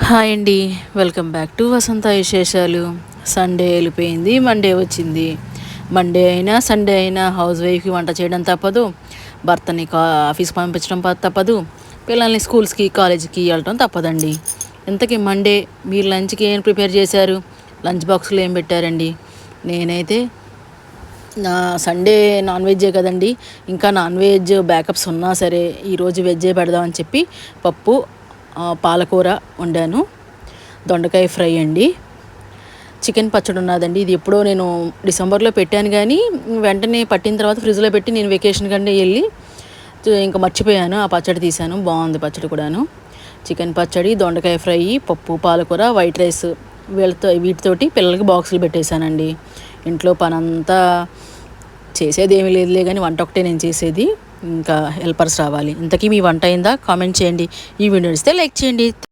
Hi అండి. Welcome back to వసంత విశేషాలు. Sunday వెళ్ళిపోయింది, మండే వచ్చింది. మండే అయినా సండే అయినా హౌస్ వైఫ్కి వంట చేయడం తప్పదు, భర్తని ఆఫీస్కి పంపించడం తప్పదు, పిల్లల్ని స్కూల్స్కి కాలేజీకి వెళ్ళడం తప్పదండి. ఇంతకీ మండే మీరు లంచ్కి ఏం ప్రిపేర్ చేశారు? లంచ్ బాక్స్లో ఏం పెట్టారండి? నేనైతే నా సండే నాన్ వెజ్జే కదండి, ఇంకా నాన్ వెజ్ బ్యాకప్స్ ఉన్నా సరే ఈరోజు వెజ్జే పెడదామని చెప్పి పప్పు, పాలకూర వండాను, దొండకాయ ఫ్రై అండి, చికెన్ పచ్చడి ఉన్నదండి. ఇది ఎప్పుడో నేను డిసెంబర్లో పెట్టాను, కానీ వెంటనే పట్టిన తర్వాత ఫ్రిడ్జ్లో పెట్టి నేను వెకేషన్ కంటే వెళ్ళి ఇంకా మర్చిపోయాను. ఆ పచ్చడి తీశాను, బాగుంది పచ్చడి కూడాను. చికెన్ పచ్చడి, దొండకాయ ఫ్రై, పప్పు, పాలకూర, వైట్ రైస్, వీటితోటి పిల్లలకి బాక్సులు పెట్టేశానండి. ఇంట్లో పనంతా చేసేది ఏమీ లేదులే, కానీ వంట ఒకటే నేను చేసేది, ఇంకా హెల్పర్స్ రావాలి. ఇంతకీ మీ వంట అయిందా? కామెంట్ చేయండి. ఈ వీడియో ఇస్తే లైక్ చేయండి.